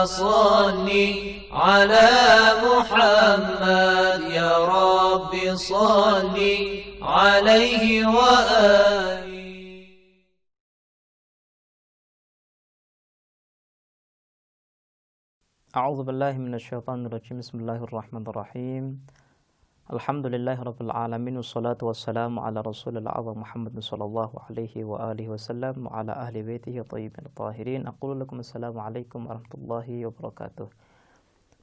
صل على محمد يا رب صل عليه وآله. A'udzu billahi minasyaitonir rajim. Bismillahirrahmanirrahim. Alhamdulillahirabbil alamin wassalatu wassalamu ala rasulil azam Muhammad sallallahu alaihi wa alihi wasallam wa ala ahli baitihi thayyibin tahirin. Aqulu lakum assalamu alaikum warahmatullahi wabarakatuh.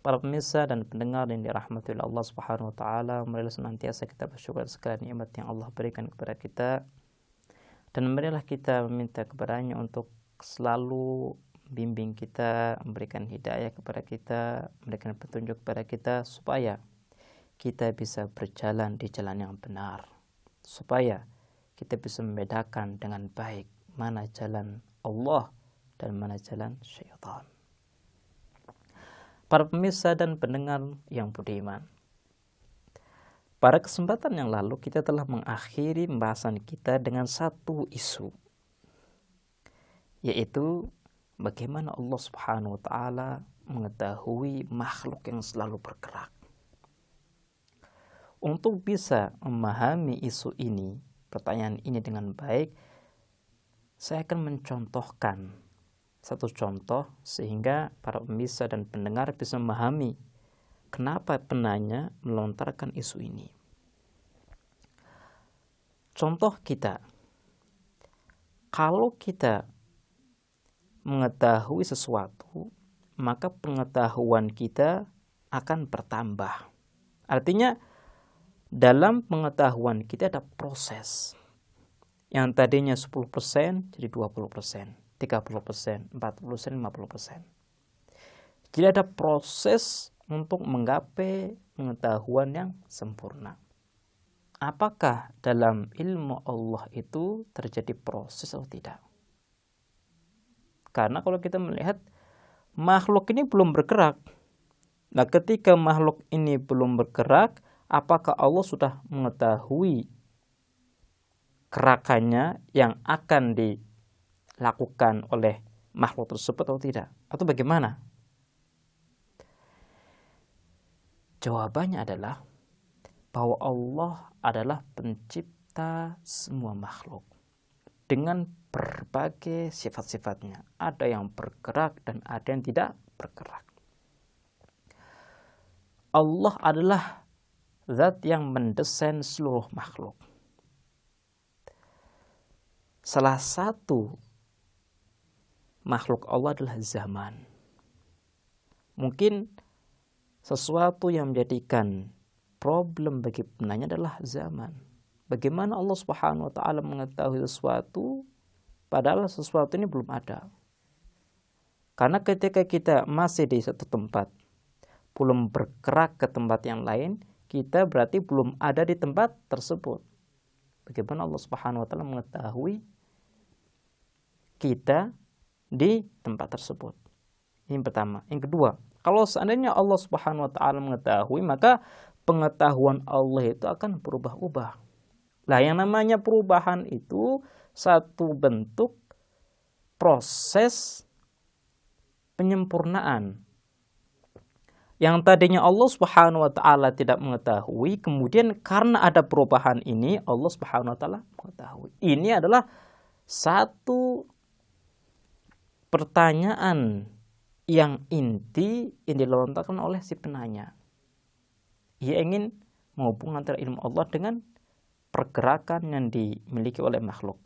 Para pemirsa dan pendengar yang dirahmati oleh Allah Subhanahu wa taala, marilah senantiasa kita bersyukur segala nikmat yang Allah berikan kepada kita, dan marilah kita meminta kepada-Nya untuk selalu bimbing kita, memberikan hidayah kepada kita, memberikan petunjuk kepada kita, supaya kita bisa berjalan di jalan yang benar, supaya kita bisa membedakan dengan baik mana jalan Allah dan mana jalan syaitan. Para pemirsa dan pendengar yang budiman, pada kesempatan yang lalu kita telah mengakhiri pembahasan kita dengan satu isu, yaitu bagaimana Allah Subhanahu wa taala mengetahui makhluk yang selalu bergerak. Untuk bisa memahami isu ini, pertanyaan ini dengan baik, saya akan mencontohkan satu contoh sehingga para pemirsa dan pendengar bisa memahami kenapa penanya melontarkan isu ini. Contoh kita, kalau kita mengetahui sesuatu, maka pengetahuan kita akan bertambah. Artinya dalam pengetahuan kita ada proses. Yang tadinya 10% jadi 20%, 30%, 40%, 50%. Jadi ada proses untuk menggapai pengetahuan yang sempurna. Apakah dalam ilmu Allah itu terjadi proses atau tidak? Karena kalau kita melihat makhluk ini belum bergerak. Nah, ketika makhluk ini belum bergerak, apakah Allah sudah mengetahui gerakannya yang akan dilakukan oleh makhluk tersebut atau tidak? Atau bagaimana? Jawabannya adalah bahwa Allah adalah pencipta semua makhluk dengan berbagai sifat-sifatnya. Ada yang bergerak dan ada yang tidak bergerak. Allah adalah zat yang mendesain seluruh makhluk. Salah satu makhluk Allah adalah zaman. Mungkin sesuatu yang menjadikan problem bagi penanya adalah zaman. Bagaimana Allah Subhanahu wa taala mengetahui sesuatu padahal sesuatu ini belum ada? Karena ketika kita masih di satu tempat, belum bergerak ke tempat yang lain, kita berarti belum ada di tempat tersebut. Bagaimana Allah Subhanahu wa taala mengetahui kita di tempat tersebut? Ini pertama. Yang kedua, kalau seandainya Allah Subhanahu wa taala mengetahui, maka pengetahuan Allah itu akan berubah-ubah. Lah, yang namanya perubahan itu satu bentuk proses penyempurnaan. Yang tadinya Allah Subhanahu wa taala tidak mengetahui, kemudian karena ada perubahan ini Allah Subhanahu wa taala mengetahui. Ini adalah satu pertanyaan yang inti yang dilontarkan oleh si penanya. Ia ingin menghubungkan antara ilmu Allah dengan pergerakan yang dimiliki oleh makhluk.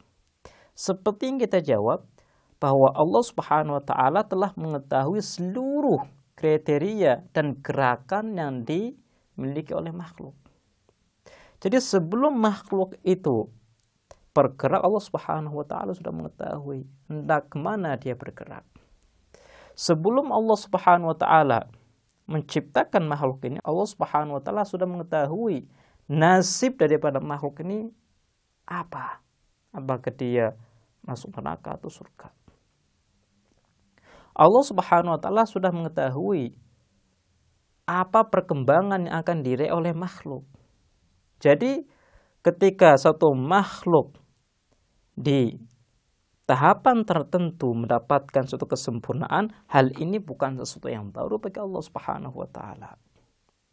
Seperti yang kita jawab bahwa Allah Subhanahu wa taala telah mengetahui seluruh kriteria dan gerakan yang dimiliki oleh makhluk. Jadi sebelum makhluk itu bergerak, Allah Subhanahu wa taala sudah mengetahui hendak kemana dia bergerak. Sebelum Allah Subhanahu wa taala menciptakan makhluk ini, Allah Subhanahu wa taala sudah mengetahui nasib daripada makhluk ini apa? Apakah dia masuk neraka atau surga? Allah Subhanahu wa taala sudah mengetahui apa perkembangan yang akan diraih oleh makhluk. Jadi ketika satu makhluk tahapan tertentu mendapatkan suatu kesempurnaan, hal ini bukan sesuatu yang baru bagi Allah Subhanahu wa taala.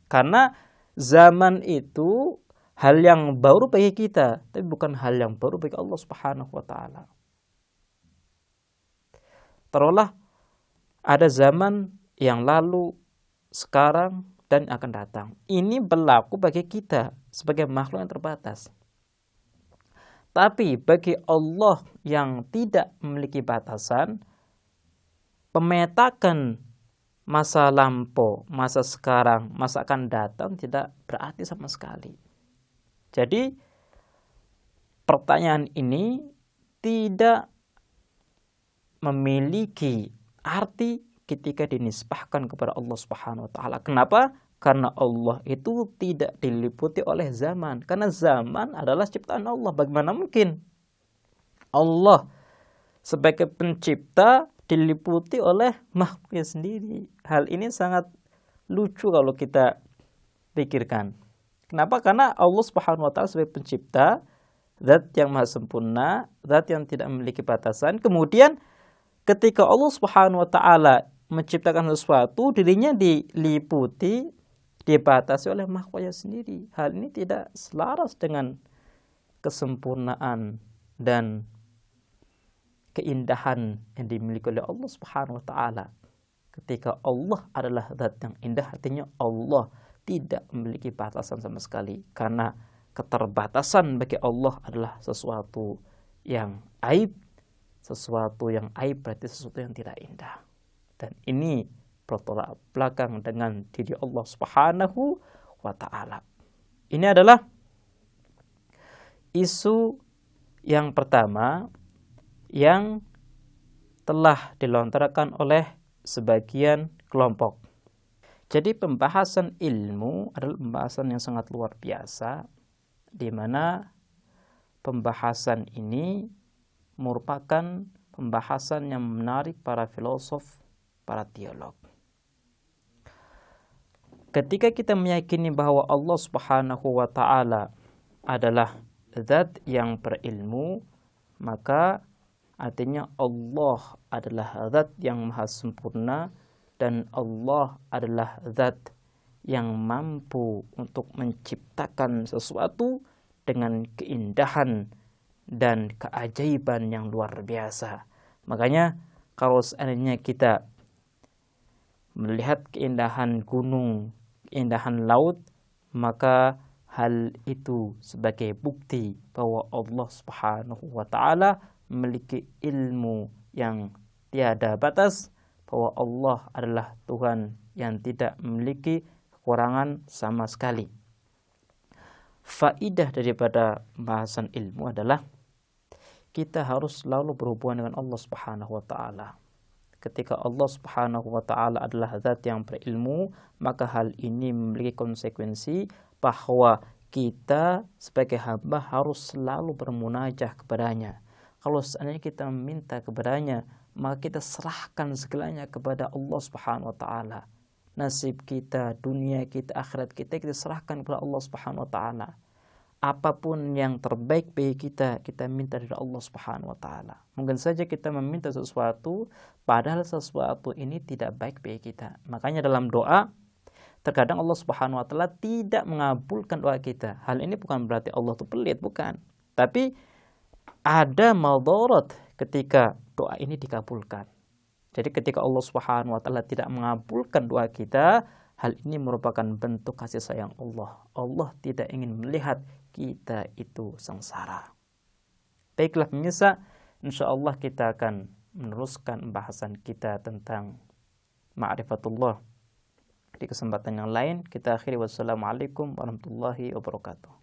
Karena zaman itu hal yang baru bagi kita, tapi bukan hal yang baru bagi Allah Subhanahu wa taala. Taruhlah ada zaman yang lalu, sekarang, dan akan datang. Ini berlaku bagi kita sebagai makhluk yang terbatas. Tapi bagi Allah yang tidak memiliki batasan, pemetakan masa lampau, masa sekarang, masa akan datang tidak berarti sama sekali. Jadi pertanyaan ini tidak memiliki arti ketika dinisbahkan kepada Allah Subhanahu wa taala. Kenapa? Karena Allah itu tidak diliputi oleh zaman. Karena zaman adalah ciptaan Allah. Bagaimana mungkin Allah sebagai pencipta diliputi oleh makhluknya sendiri? Hal ini sangat lucu kalau kita pikirkan. Kenapa? Karena Allah Subhanahu wa taala sebagai pencipta, zat yang maha sempurna, zat yang tidak memiliki batasan. Kemudian ketika Allah Subhanahu wa taala menciptakan sesuatu, dirinya diliputi, dibatasi oleh makhluknya sendiri. Hal ini tidak selaras dengan kesempurnaan dan keindahan yang dimiliki oleh Allah Subhanahu wa taala. Ketika Allah adalah zat yang indah, artinya Allah tidak memiliki batasan sama sekali. Karena keterbatasan bagi Allah adalah sesuatu yang aib. Sesuatu yang aib berarti sesuatu yang tidak indah. Dan ini bertolak belakang dengan diri Allah Subhanahu wa taala. Ini adalah isu yang pertama yang telah dilontarkan oleh sebagian kelompok. Jadi pembahasan ilmu adalah pembahasan yang sangat luar biasa, di mana pembahasan ini merupakan pembahasan yang menarik para filosof, para teolog. Ketika kita meyakini bahwa Allah Subhanahu wa taala adalah zat yang berilmu, maka artinya Allah adalah zat yang maha sempurna dan Allah adalah zat yang mampu untuk menciptakan sesuatu dengan keindahan dan keajaiban yang luar biasa. Makanya kalau seandainya kita melihat keindahan gunung, keindahan laut, maka hal itu sebagai bukti bahwa Allah Subhanahu wa taala memiliki ilmu yang tiada batas, bahwa Allah adalah Tuhan yang tidak memiliki kekurangan sama sekali. Faidah daripada bahasan ilmu adalah kita harus selalu berhubungan dengan Allah Subhanahu wa taala. Ketika Allah Subhanahu wa taala adalah zat yang berilmu, maka hal ini memiliki konsekuensi bahwa kita sebagai hamba harus selalu bermunajah kepadanya. Kalau seandainya kita meminta kepadanya, maka kita serahkan segalanya kepada Allah Subhanahu wa taala. Nasib kita, dunia kita, akhirat kita serahkan kepada Allah Subhanahu wa taala. Apapun yang terbaik bagi kita, kita minta dari Allah Subhanahu wa taala. Mungkin saja kita meminta sesuatu, padahal sesuatu ini tidak baik bagi kita. Makanya dalam doa, terkadang Allah Subhanahu wa taala tidak mengabulkan doa kita. Hal ini bukan berarti Allah itu pelit, bukan. Tapi ada madarat ketika doa ini dikabulkan. Jadi ketika Allah Subhanahu wa taala tidak mengabulkan doa kita, hal ini merupakan bentuk kasih sayang Allah. Allah tidak ingin melihat kita itu sengsara. Baiklah pemirsa, insyaallah kita akan meneruskan pembahasan kita tentang ma'rifatullah di kesempatan yang lain. Kita akhiri, wassalamualaikum warahmatullahi wabarakatuh.